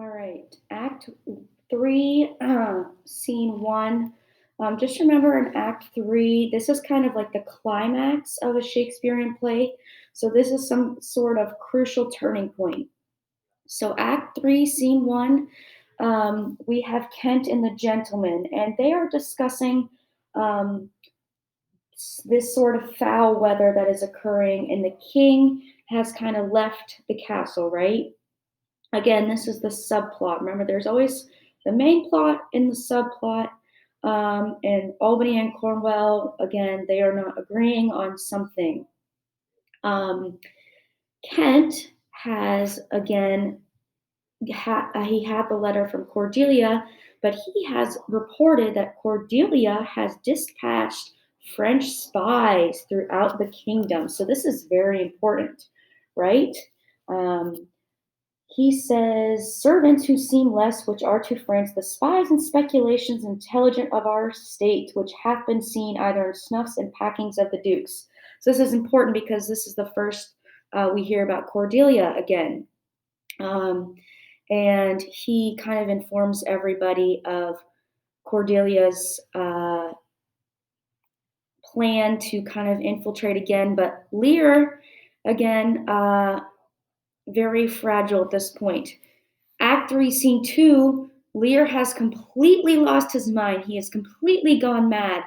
All right, Act 3, Scene 1. Just remember in Act 3, this is kind of like the climax of a Shakespearean play. So this is some sort of crucial turning point. So Act 3, Scene 1, we have Kent and the gentleman, and they are discussing um, this sort of foul weather that is occurring, and the king has kind of left the castle, right? Again, this is the subplot. Remember, there's always the main plot and the subplot. And Albany and Cornwell, again, they are not agreeing on something. Um, Kent has, again, he had the letter from Cordelia, but he has reported that Cordelia has dispatched French spies throughout the kingdom. So this is very important, right? Um, He says, servants who seem less, which are to France, the spies and speculations intelligent of our state, which have been seen either in snuffs and packings of the dukes. So this is important because this is the first we hear about Cordelia again. Um, and he kind of informs everybody of Cordelia's plan to kind of infiltrate again. But Lear, again, very fragile at this point. Act 3, Scene 2, Lear has completely lost his mind. He has completely gone mad.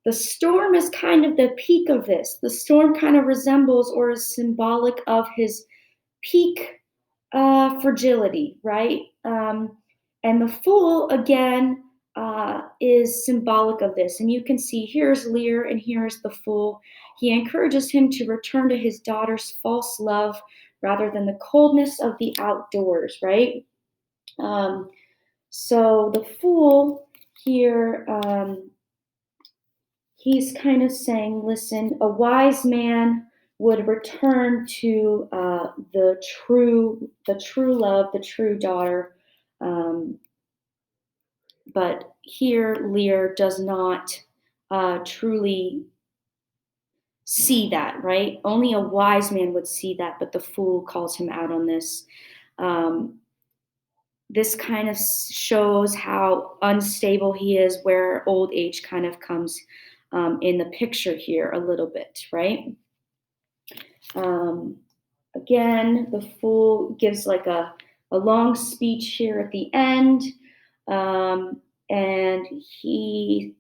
The storm is kind of the peak of this. The storm kind of resembles or is symbolic of his peak fragility, right? And the Fool, again, is symbolic of this. And you can see here's Lear and here's the Fool. He encourages him to return to his daughter's false love rather than the coldness of the outdoors, right? So the Fool here, he's kind of saying, listen, a wise man would return to the true love, the true daughter. But here, Lear does not truly see that, right? Only a wise man would see that, but the Fool calls him out on this. This kind of shows how unstable he is, where old age kind of comes in the picture here a little bit, right? Again, the Fool gives like a long speech here at the end, and he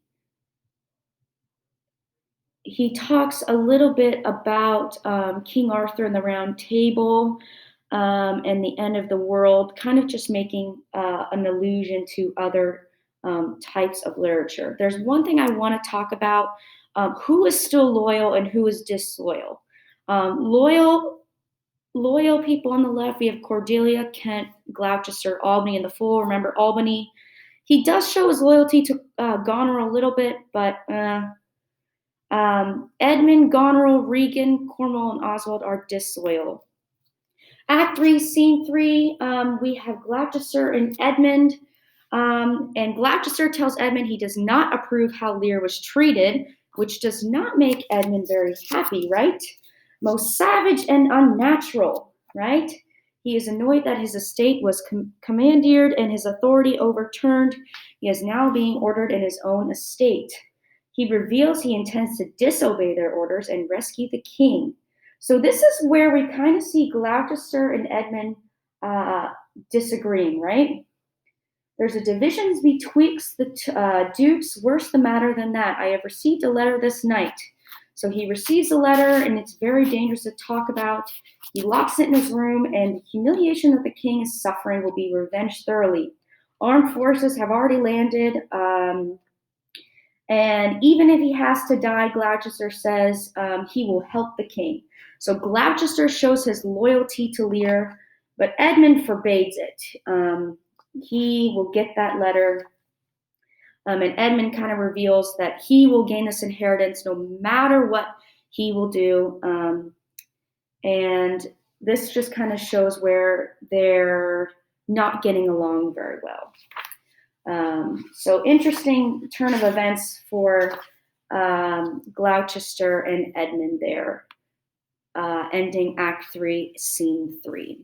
talks a little bit about King Arthur and the Round Table and the end of the world, kind of just making an allusion to other types of literature. There's one thing I want to talk about: who is still loyal and who is disloyal. Loyal people on the left, we have Cordelia, Kent, Gloucester, Albany, and the Fool. Remember Albany? He does show his loyalty to Goneril a little bit, but Edmund, Goneril, Regan, Cornwall, and Oswald are disloyal. Act 3, Scene 3, we have Gloucester and Edmund. And Gloucester tells Edmund he does not approve how Lear was treated, which does not make Edmund very happy, right? Most savage and unnatural, right? He is annoyed that his estate was commandeered and his authority overturned. He is now being ordered in his own estate. He reveals he intends to disobey their orders and rescue the king. So this is where we kind of see Gloucester and Edmund disagreeing, right? There's a division betwixt the dukes, worse the matter than that. I have received a letter this night. So he receives a letter, and it's very dangerous to talk about. He locks it in his room, and the humiliation that the king is suffering will be revenged thoroughly. Armed forces have already landed, and even if he has to die, Gloucester says he will help the king. So Gloucester shows his loyalty to Lear, but Edmund forbids it. He will get that letter, and Edmund kind of reveals that he will gain this inheritance no matter what he will do. And this just kind of shows where they're not getting along very well. So interesting turn of events for Gloucester and Edmund there, ending Act 3, Scene 3.